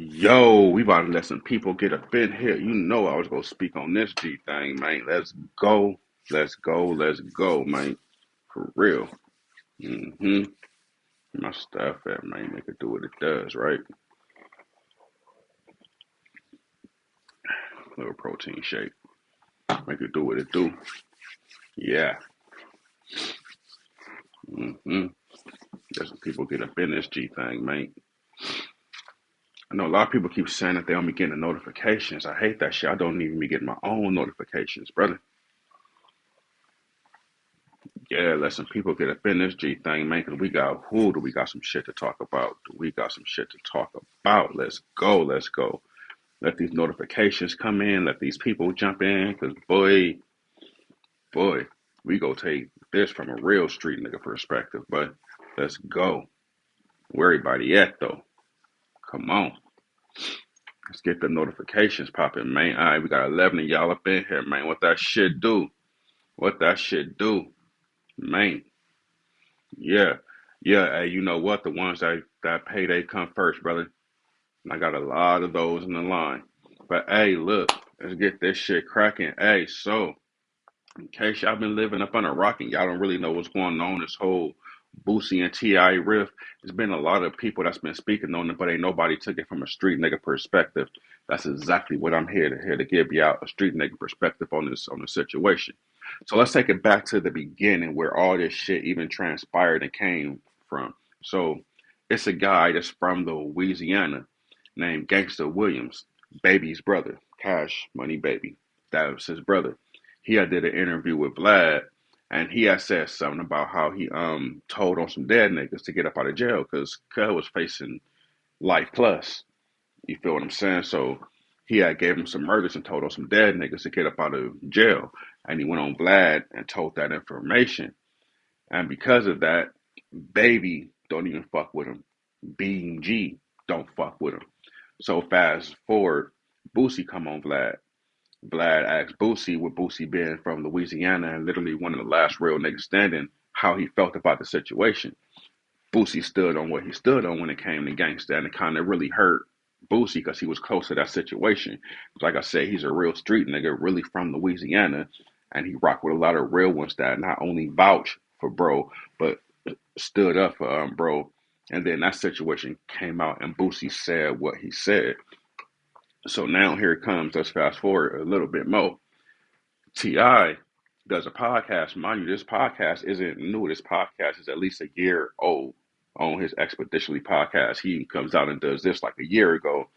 Yo, we about to let some people get up in here. You know I was gonna speak on this G thing, man. Let's go. Let's go. Let's go, man. For real. hmm My stuff at man, make it do what it does, right? Little protein shake. Make it do what it do. Yeah. hmm Let some people get up in this G thing, man. I know a lot of people keep saying that they don't be getting the notifications. I hate that shit. I don't even be getting my own notifications, brother. Yeah, let some people get up in this G thing, man, because we got who do we got some shit to talk about? Do we got some shit to talk about? Let's go, let's go. Let these notifications come in, let these people jump in, because boy, we go take this from a real street nigga perspective, but let's go. Where everybody at though? Come on. Let's get the notifications popping, man. All right, we got 11 of y'all up in here, man. What that shit do? What that shit do? Man, yeah. Yeah, hey, you know what? The ones that pay, they come first, brother. And I got a lot of those in the line. But hey, look, let's get this shit cracking. Hey, so in case y'all been living up on a rock and y'all don't really know what's going on, this whole Boosie and T.I. riff, there's been a lot of people that's been speaking on it, but ain't nobody took it from a street nigga perspective. That's exactly what I'm here to give you out a street nigga perspective on the situation. So let's take it back to the beginning where all this shit even transpired and came from. So it's a guy that's from Louisiana named Gangsta Williams, Baby's brother, Cash Money Baby. That was his brother. He had did an interview with Vlad, and he had said something about how he told on some dead niggas to get up out of jail because Cuz was facing life plus. You feel what I'm saying? So he had gave him some murders and told on some dead niggas to get up out of jail. And he went on Vlad and told that information. And because of that, Baby don't even fuck with him. Being G don't fuck with him. So fast forward, Boosie come on Vlad. Vlad asked Boosie, with Boosie being from Louisiana and literally one of the last real niggas standing, how he felt about the situation. Boosie stood on what he stood on when it came to gangsta, and it kind of really hurt Boosie because he was close to that situation. Like I said, he's a real street nigga, really from Louisiana, and he rocked with a lot of real ones that not only vouch for bro, but stood up for bro. And then that situation came out, and Boosie said what he said. So now here it comes. Let's fast forward a little bit more. Ti does a podcast. Mind you, this podcast isn't new. This podcast is at least a year old. On his Expeditionally podcast, he comes out and does this like a year ago,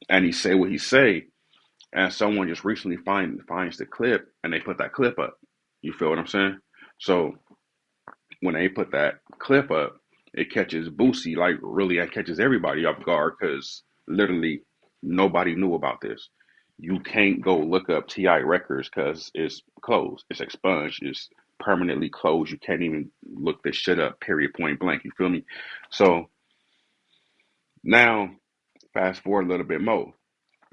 and he say what he say, and someone just recently finds the clip, and they put that clip up. You feel what I'm saying? So when they put that clip up, it catches Boosie, like really, it catches everybody off guard because literally nobody knew about this. You can't go look up Ti records because it's closed, it's expunged, it's permanently closed. You can't even look this shit up. Period. Point blank. You feel me? So now, fast forward a little bit more.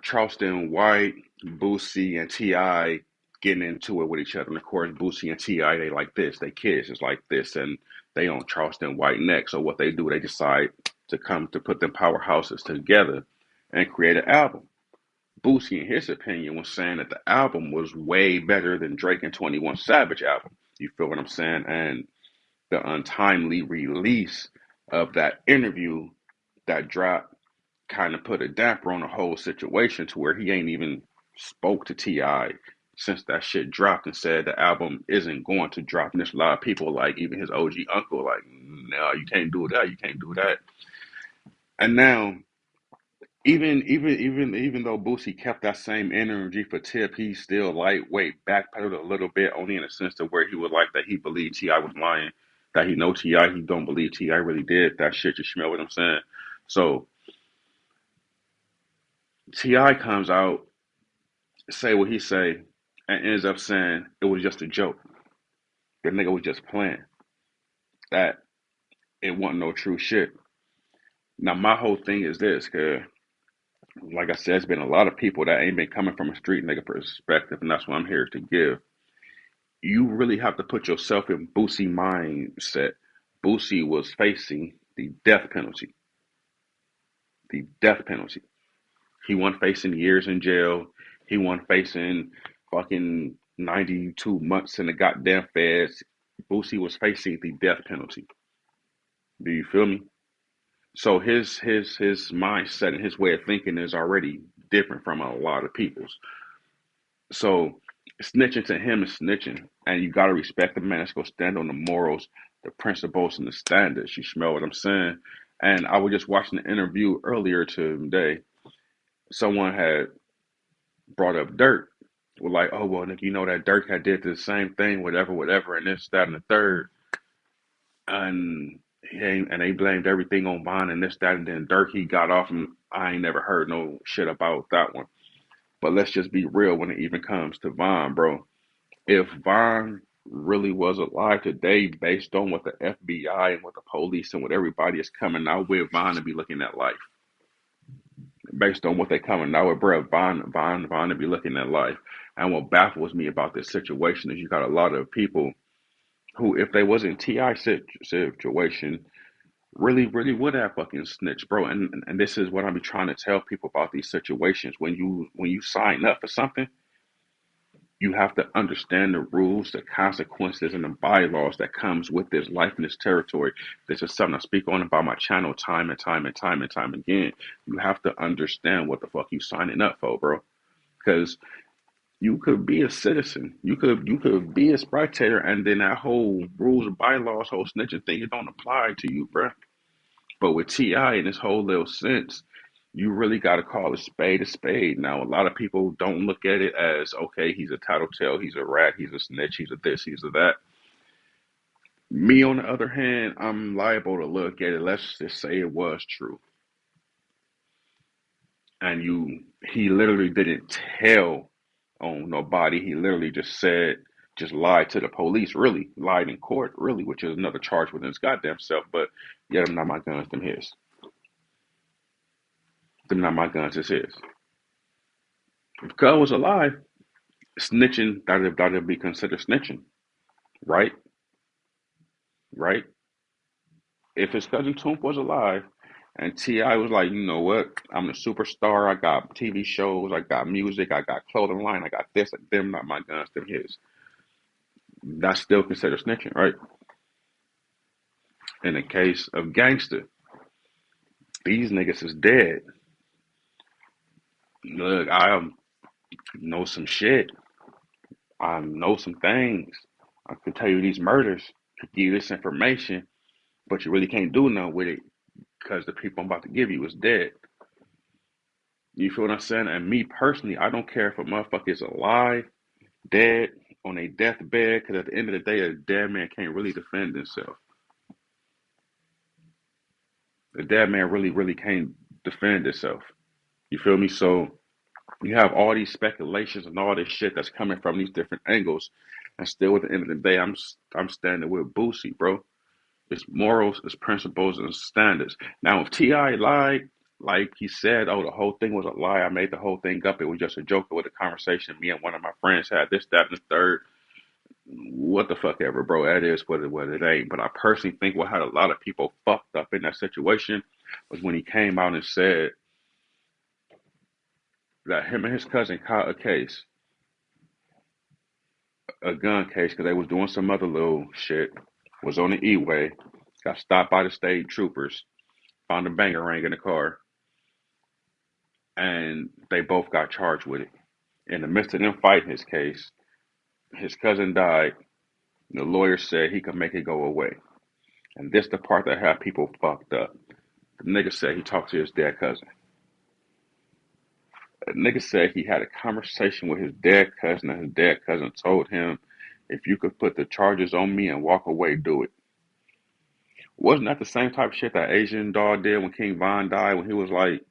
Charleston White, Boosie, and Ti getting into it with each other. And of course, Boosie and Ti, they like this. They kids is like this, and they on Charleston White next. So what they do, they decide to come to put them powerhouses together and create an album. Boosie, in his opinion, was saying that the album was way better than Drake and 21 Savage album. You feel what I'm saying? And the untimely release of that interview that dropped kind of put a damper on the whole situation to where he ain't even spoke to Ti since that shit dropped and said the album isn't going to drop. And there's a lot of people like even his OG uncle like, no, you can't do that, you can't do that. And now even though Boosie kept that same energy for Tip, he still lightweight backpedaled a little bit, only in a sense to where he was like that he believed Ti was lying, that he know Ti, he don't believe Ti really did that shit. You smell what I'm saying? So Ti comes out, say what he say, and ends up saying it was just a joke. The nigga was just playing. That it wasn't no true shit. Now my whole thing is this, cause like I said, there's been a lot of people that ain't been coming from a street nigga perspective, and that's what I'm here to give. You really have to put yourself in Boosie mindset. Boosie was facing the death penalty. The death penalty. He wasn't facing years in jail. He wasn't facing fucking 92 months in the goddamn feds. Boosie was facing the death penalty. Do you feel me? So his mindset and his way of thinking is already different from a lot of people's. So snitching to him is snitching, and you gotta respect the man that's gonna stand on the morals, the principles, and the standards. You smell what I'm saying? And I was just watching the interview earlier today. Someone had brought up Dirk. Well, like, oh well, Nick, you know that Dirk had did the same thing, whatever, whatever, and this, that, and the third, and and they blamed everything on Von and this, that, and then Dirk he got off, and I ain't never heard no shit about that one. But let's just be real when it even comes to Von, bro. If Von really was alive today, based on what the FBI and what the police and what everybody is coming out with, Von to be looking at life. Based on what they coming out with, bro, Von to be looking at life. And what baffles me about this situation is you got a lot of people who, if they wasn't Ti situation, really would have fucking snitched, bro. And this is what I be trying to tell people about these situations. When you sign up for something, you have to understand the rules, the consequences, and the bylaws that comes with this life in this territory. This is something I speak on about my channel time and time and time and time again. You have to understand what the fuck you signing up for, bro. Because you could be a citizen, you could be a spectator, and then that whole rules and bylaws, whole snitching thing, it don't apply to you, bro. But with Ti in this whole little sense, you really got to call a spade a spade. Now, a lot of people don't look at it as, okay, he's a tattletale, he's a rat, he's a snitch, he's a this, he's a that. Me, on the other hand, I'm liable to look at it. Let's just say it was true, and he literally didn't tell on nobody. He literally just lied to the police. Really lied in court. Really, which is another charge within his goddamn self. But yeah, them not my guns. Them his. Them not my guns. It's his. If Cub was alive, snitching that'd be considered snitching, right? Right? If his cousin Toomp was alive and Ti was like, you know what, I'm a superstar, I got TV shows, I got music, I got clothing line, I got this, them not my guns, them his. That's still considered snitching, right? In the case of gangster, these niggas is dead. Look, I know some shit. I know some things. I could tell you these murders, could give you this information, but you really can't do nothing with it because the people I'm about to give you is dead. You feel what I'm saying? And me personally, I don't care if a motherfucker is alive, dead, on a deathbed, because at the end of the day, a dead man can't really defend himself. A dead man really can't defend himself. You feel me? So you have all these speculations and all this shit that's coming from these different angles, and still at the end of the day, I'm standing with Boosie, bro. It's morals, it's principles, and standards. Now, if Ti lied, like he said, oh, the whole thing was a lie. I made the whole thing up. It was just a joke with a conversation me and one of my friends had. This, that, and the third. What the fuck ever, bro. That is what it ain't. But I personally think what had a lot of people fucked up in that situation was when he came out and said that him and his cousin caught a case, a gun case, because they was doing some other little shit. Was on the E-way, got stopped by the state troopers, found a banger ring in the car, and they both got charged with it. In the midst of them fighting his case, his cousin died. The lawyer said he could make it go away. And this the part that had people fucked up. The nigga said he talked to his dead cousin. The nigga said he had a conversation with his dead cousin, and his dead cousin told him, if you could put the charges on me and walk away, do it. Wasn't that the same type of shit that Asian dog did when King Von died, when he was like,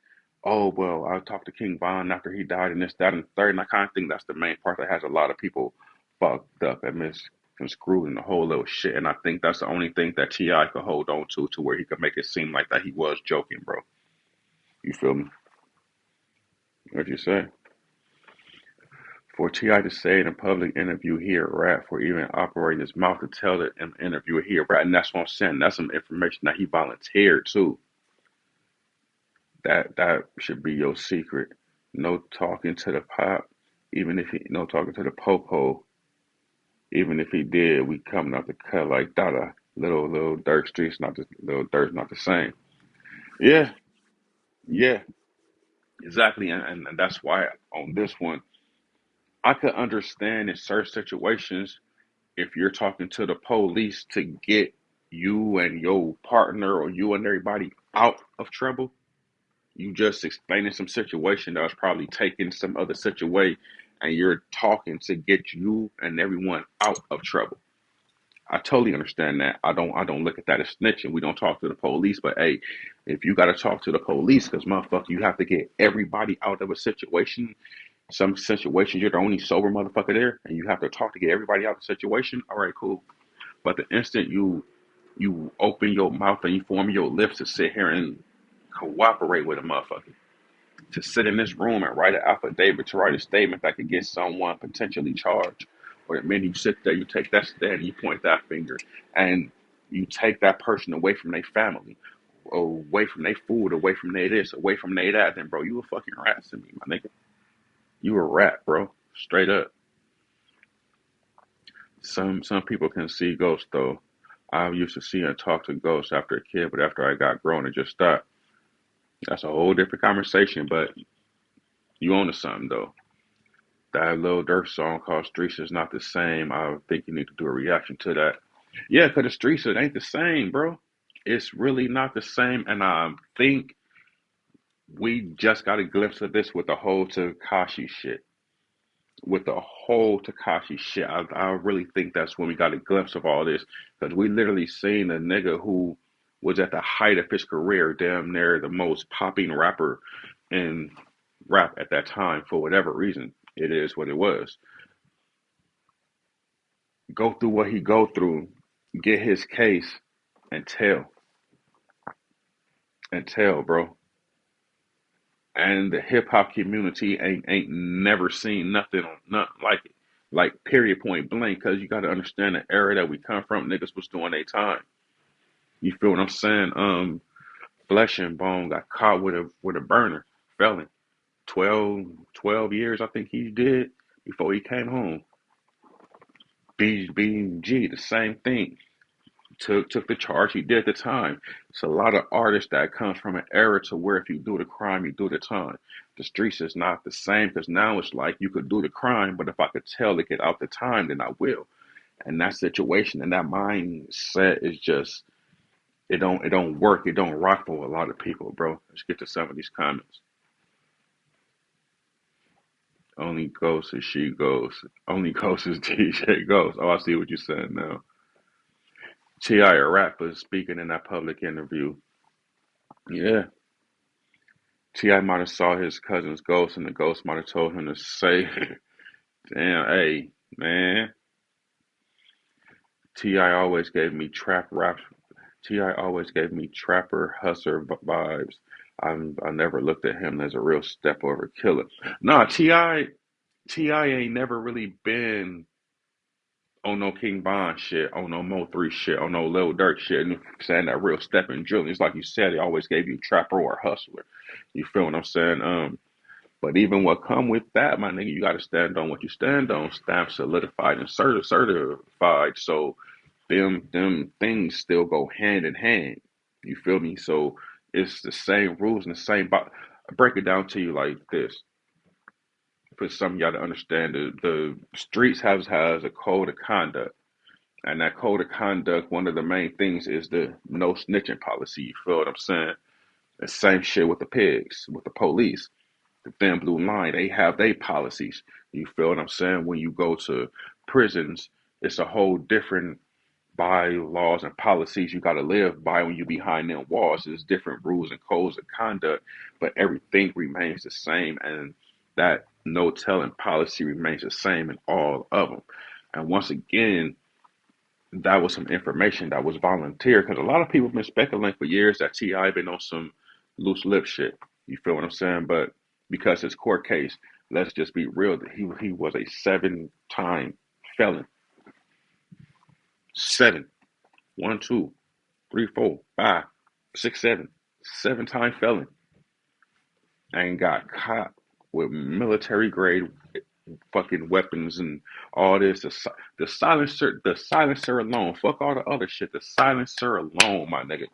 oh, well, I talked to King Von after he died and this, that, and the third. And I kind of think that's the main part that has a lot of people fucked up and misconstrued in the whole little shit. And I think that's the only thing that Ti could hold on to where he could make it seem like that he was joking, bro. You feel me? What you say? For Ti to say in a public interview he a rat, for even operating his mouth to tell it in an interview he a rat, and that's what I'm saying. That's some information that he volunteered too. That should be your secret. No talking to the pop, even if he no talking to the popo. Even if he did, we coming out the cut like Dada. Little Dirk streets, not the little Dirk's not the same. Yeah, yeah, exactly, and that's why on this one, I could understand in certain situations if you're talking to the police to get you and your partner or you and everybody out of trouble. You just explaining some situation that was probably taking some other situation, and you're talking to get you and everyone out of trouble. I totally understand that. I don't look at that as snitching. We don't talk to the police, but hey, if you got to talk to the police, because motherfucker, you have to get everybody out of a situation. Some situations you're the only sober motherfucker there, and you have to talk to get everybody out of the situation. All right, cool. But the instant you open your mouth and you form your lips to sit here and cooperate with a motherfucker, to sit in this room and write an affidavit, to write a statement that could get someone potentially charged. Or the minute you sit there, you take that stand, you point that finger, and you take that person away from their family, away from their food, away from their this, away from their that, then bro, you a fucking rat to me, my nigga. You a rat, bro. Straight up. Some people can see ghosts though. I used to see and talk to ghosts after a kid, but after I got grown, it just stopped. That's a whole different conversation, but you own to something though. That little Durk song called Streets is not the same. I think you need to do a reaction to that. Yeah, because the streets it ain't the same, bro. It's really not the same. And I think we just got a glimpse of this with the whole Takashi shit. With the whole Takashi shit. I really think that's when we got a glimpse of all this. Because we literally seen a nigga who was at the height of his career, damn near the most popping rapper in rap at that time for whatever reason. It is what it was. Go through what he go through, get his case, and tell, bro. And the hip hop community ain't never seen nothing like it, like period point blank. Cause you got to understand the era that we come from. Niggas was doing their time. You feel what I'm saying? Flesh and Bone got caught with a burner, felon. 12 years I think he did before he came home. BG, the same thing. Took the charge he did at the time. It's a lot of artists that comes from an era to where if you do the crime, you do the time. The streets is not the same because now it's like you could do the crime, but if I could tell to get out the time, then I will. And that situation and that mindset is just it don't work. It don't rock for a lot of people, bro. Let's get to some of these comments. Only ghost is she goes. Only ghost is DJ goes. Oh, I see what you're saying now. T.I. a rapper speaking in that public interview. Yeah, T.I. might have saw his cousin's ghost, and the ghost might have told him to say, "Damn, hey, man, T.I. always gave me trap rap. T.I. always gave me trapper hustler vibes. I never looked at him as a real step over killer. Nah, Ti ain't never really been on no King Bond shit, on no Mo 3 shit, on no Lil Durk shit, and saying that real step and drilling. It's like you said, he always gave you trapper or hustler. You feel what I'm saying? But even what come with that, my nigga, you got to stand on what you stand on. Stamp solidified and certified. So them things still go hand in hand. You feel me? So it's the same rules and the same. I break it down to you like this for some of y'all to understand. The streets has a code of conduct. And that code of conduct, one of the main things is the no snitching policy. You feel what I'm saying? The same shit with the pigs, with the police. The thin blue line, they have their policies. You feel what I'm saying? When you go to prisons, it's a whole different bylaws and policies you got to live by when you behind them walls. There's different rules and codes of conduct, but everything remains the same, and that no telling policy remains the same in all of them. And once again, that was some information that was volunteer because a lot of people have been speculating for years that Ti been on some loose lip shit. You feel what I'm saying? But because his court case, let's just be real, that he was a 7-time felon. Seven, 1, 2, 3, 4, 5, 6, 7, 7-time felon, and got caught. with military grade fucking weapons and all this. The silencer alone. Fuck all the other shit. The silencer alone, my nigga.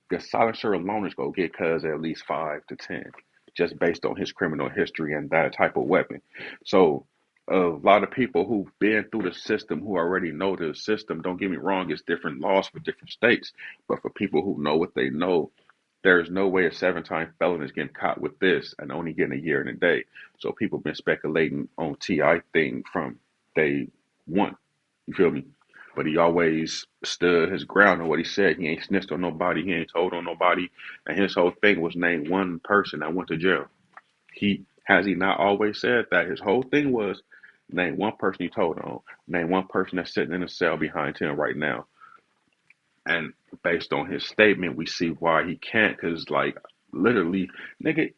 The silencer alone is gonna get cuz at least 5 to 10, just based on his criminal history and that type of weapon. So a lot of people who've been through the system who already know the system, don't get me wrong, it's different laws for different states. But for people who know what they know, there's no way a 7-time felon is getting caught with this and only getting a year and a day. So people been speculating on T.I. thing from day one. You feel me? But he always stood his ground on what he said. He ain't snitched on nobody. He ain't told on nobody. And his whole thing was name one person that went to jail. He not always said that. His whole thing was name one person you told on. Name one person that's sitting in a cell behind him right now. And based on his statement, we see why he can't. Cause like literally, nigga,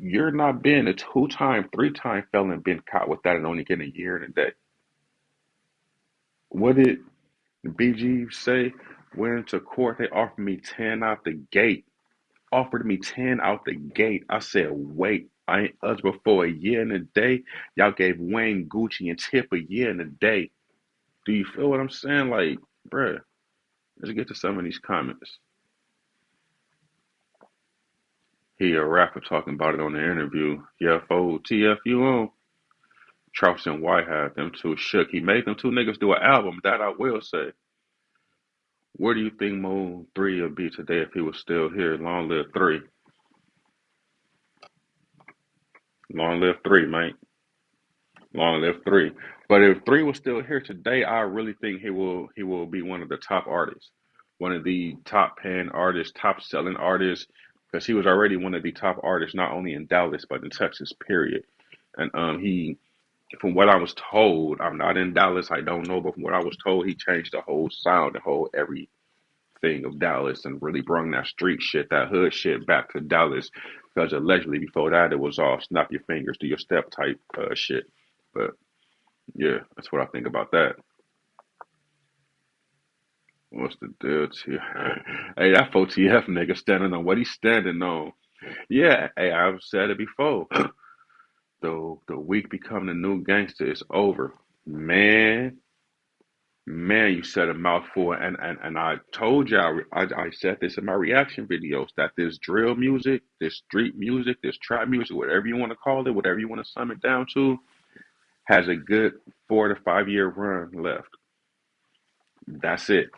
you're not being a 2-time, 3-time felon been caught with that and only getting a year and a day. What did BG say? Went to court. They offered me 10 out the gate. Offered me 10 out the gate. I said, wait, I ain't eligible for a year and a day. Y'all gave Wayne Gucci and Tip a year and a day. Do you feel what I'm saying? Like, bruh, let's get to some of these comments. He a rapper talking about it on the interview. Yeah, FO, TFU on. Charleston Whitehead, them two shook. He made them two niggas do an album, that I will say. Where do you think Mo 3 would be today if he was still here? Long live 3. Long live 3, man. Long live 3. But if 3 was still here today, I really think he will be one of the top artists. One of the top paying artists, top selling artists, because he was already one of the top artists, not only in Dallas, but in Texas, period. And he from what I was told, I'm not in Dallas, I don't know, but from what I was told, he changed the whole sound, the whole everything of Dallas and really brought that street shit, that hood shit back to Dallas. Because allegedly before that, it was all snap your fingers, do your step type shit. But yeah, that's what I think about that. What's the deal, T? Hey, that 4TF nigga standing on what he's standing on. Yeah, hey, I've said it before. The week become the new gangster is over. Man, Man, you said a mouthful, and I told y'all, I said this in my reaction videos that this drill music, this street music, this trap music, whatever you want to call it, whatever you want to sum it down to, has a good 4 to 5 year run left. That's it,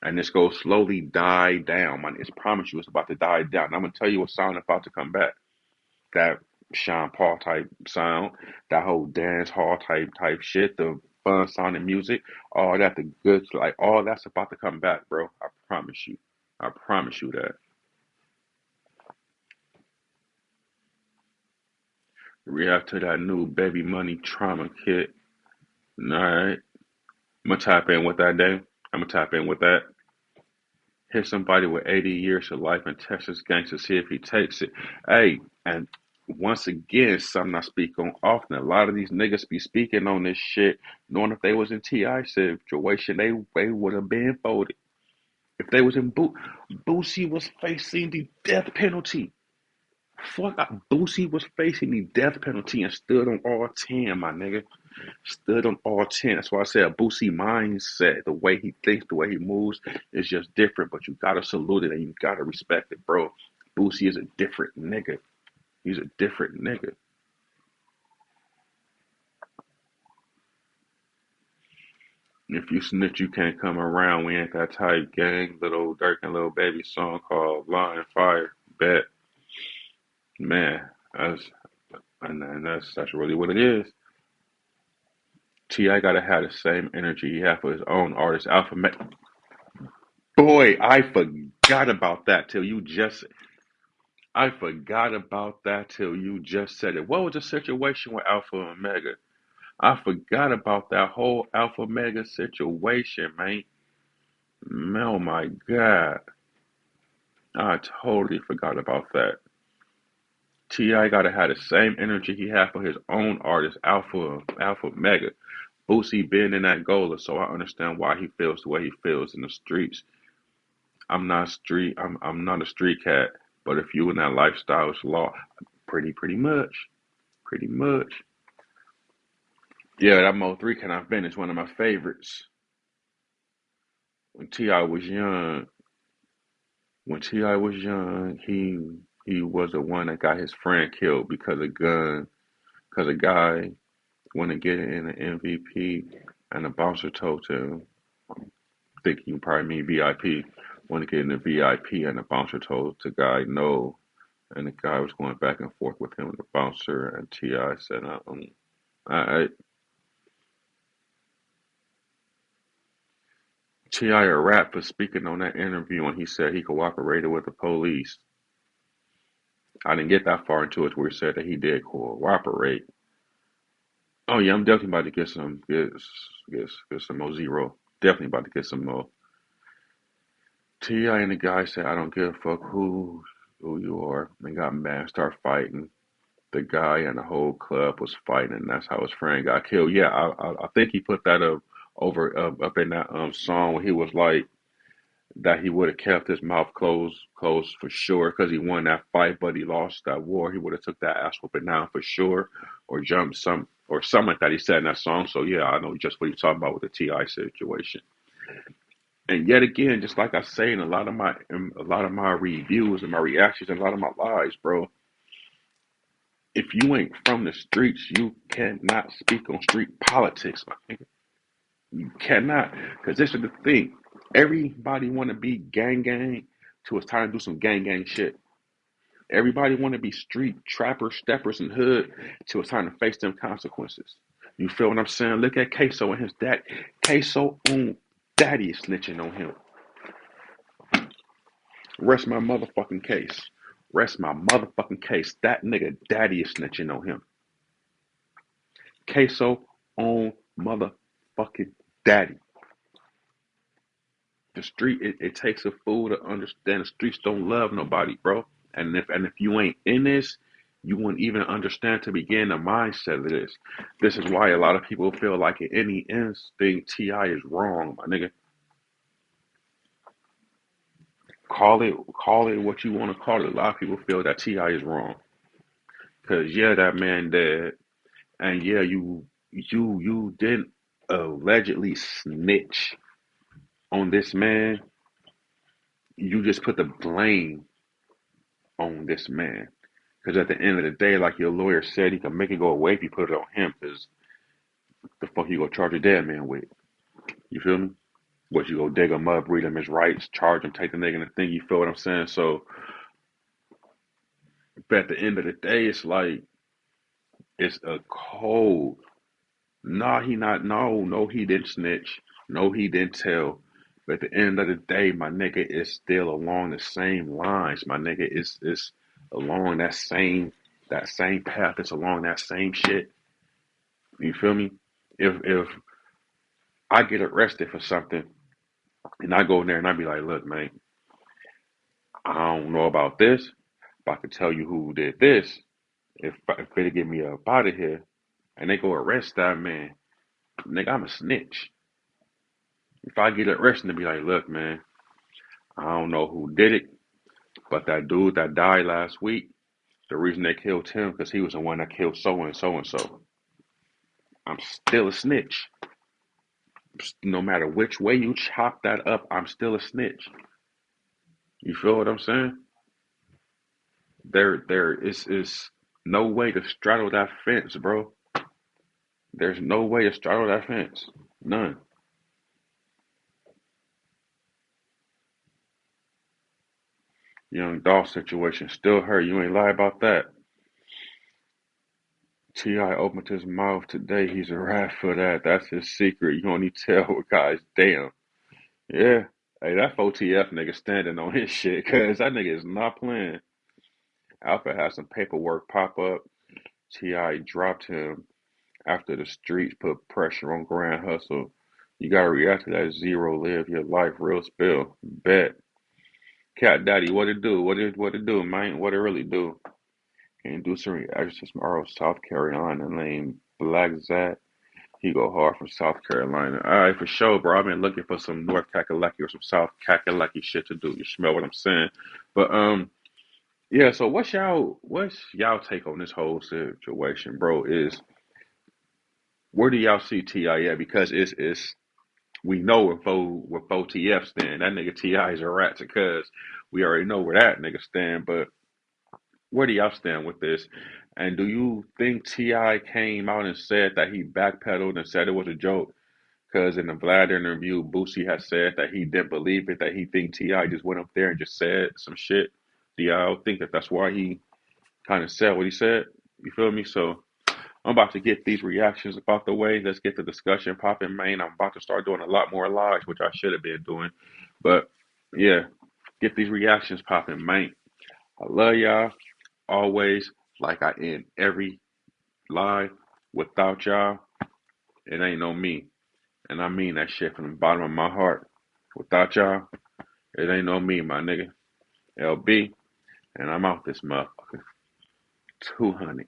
and it's gonna slowly die down. Man, it's promise you, it's about to die down. I'm gonna tell you what sound about to come back. That Sean Paul type sound, that whole dance hall type shit, the fun sounding music, all that, the good, like all that's about to come back, bro. I promise you. I promise you that. React to that new Baby Money Trauma kit. Alright. I'm gonna tap in with that day. I'm gonna tap in with that. Hit somebody with 80 years of life in Texas gangster, see if he takes it. Hey, and once again, something I speak on often. A lot of these niggas be speaking on this shit, knowing if they was in T.I. situation, they would have been folded. If they was in Boosie was facing the death penalty. Fuck, Boosie was facing the death penalty and stood on all 10, my nigga. Stood on all 10. That's why I said a Boosie mindset, the way he thinks, the way he moves is just different. But you gotta salute it and you gotta respect it, bro. Boosie is a different nigga. He's a different nigga. If you snitch, you can't come around. We ain't that type gang. Little Dirk and Little Baby song called Line Fire. Bet. Man, that's really what it is. T.I. gotta have the same energy he had for his own artist, Alpha. Boy, I forgot about that till you just said it. What was the situation with Alpha and Omega? I forgot about that whole Alpha Omega situation, man. Oh my God. I totally forgot about that. T.I. gotta have the same energy he had for his own artist, Alpha Omega. Boosie been in that goaler, so I understand why he feels the way he feels in the streets. I'm not a street cat, but if you in that lifestyle, it's law. Pretty much. Pretty much. Yeah, that Mo 3 Can I Finish one of my favorites. When T.I. was young, when T.I. was young, he was the one that got his friend killed because of gun, because a guy want to get in an MVP, and the bouncer told him, think you probably mean VIP, want to get in the VIP, and the bouncer told the guy no, and the guy was going back and forth with him and the bouncer, and T.I. said, I T.I. a rap for speaking on that interview, and he said he cooperated with the police. I didn't get that far into it where he said that he did cooperate. Oh yeah, I'm definitely about to get some more zero. Definitely about to get some more. Ti and the guy said, "I don't give a fuck who you are." They got mad, start fighting. The guy and the whole club was fighting, and that's how his friend got killed. Yeah, I think he put that up in that song where he was like that he would have kept his mouth closed for sure because he won that fight, but he lost that war. He would have took that ass whooping down for sure, or jumped something like that. He said in that song. So yeah, I know just what he's talking about with the Ti situation. And yet again, just like I say in a lot of my reviews and my reactions and a lot of my lives, bro, if you ain't from the streets, you cannot speak on street politics, my nigga. You cannot, because this is the thing. Everybody want to be gang gang till it's time to do some gang gang shit. Everybody want to be street trappers, steppers, and hood till it's time to face them consequences. You feel what I'm saying? Look at Queso and his dad. Queso on daddy is snitching on him. Rest my motherfucking case. Rest my motherfucking case. That nigga daddy is snitching on him. Queso on motherfucking daddy. The street, it takes a fool to understand the streets don't love nobody, bro. And if you ain't in this, you wouldn't even understand to begin the mindset of this. This is why a lot of people feel like in any instinct Ti is wrong, my nigga. Call it what you want to call it. A lot of people feel that Ti is wrong. Cause yeah, that man dead, and yeah, you didn't allegedly snitch on this man. You just put the blame on this man. Because at the end of the day, like your lawyer said, he can make it go away if you put it on him. Because the fuck you gonna charge a dead man with? You feel me? What you go dig him up, read him his rights, charge him, take the nigga in the thing. You feel what I'm saying? So, but at the end of the day, it's like it's a code. Nah, he not. No, no, he didn't snitch. No, he didn't tell. But at the end of the day, my nigga is still along the same lines. My nigga is along that same path. It's along that same shit. You feel me? If I get arrested for something and I go in there and I be like, look, man, I don't know about this, but I can tell you who did this. If they get me up out of here and they go arrest that man, nigga, I'm a snitch. If I get arrested and be like, look, man, I don't know who did it, but that dude that died last week, the reason they killed him because he was the one that killed so and so and so. I'm still a snitch. No matter which way you chop that up, I'm still a snitch. You feel what I'm saying? There is no way to straddle that fence, bro. There's no way to straddle that fence. None. Young Dolph situation still hurt. You ain't lie about that. Ti opened his mouth today. He's a rat for that. That's his secret. You only tell guys. Damn. Yeah. Hey, that 4TF nigga standing on his shit, cause that nigga is not playing. Alpha had some paperwork pop up. Ti dropped him after the streets put pressure on Grand Hustle. You gotta react to that zero. Live your life, real spill. Bet. Cat Daddy, what it do? What it do, man? What it really do? Can you do some reactions from our South Carolina named Black Zat? He go hard from South Carolina. All right, for sure, bro. I've been looking for some North Kakalaki or some South Kakalaki shit to do. You smell what I'm saying? But Yeah, so what's y'all take on this whole situation, bro? Is where do y'all see Ti at? Because it's we know where 4TF stand. That nigga Ti is a rat because we already know where that nigga stand. But where do y'all stand with this? And do you think Ti came out and said that he backpedaled and said it was a joke? Because in the Vlad interview, Boosie has said that he didn't believe it, that he think Ti just went up there and just said some shit. Do y'all think that that's why he kind of said what he said? You feel me? So I'm about to get these reactions about the way. Let's get the discussion popping, man. I'm about to start doing a lot more lives, which I should have been doing. But yeah, get these reactions popping, man. I love y'all always. Like I end every live. Without y'all, it ain't no me. And I mean that shit from the bottom of my heart. Without y'all, it ain't no me, my nigga. LB, and I'm out this motherfucker. 200.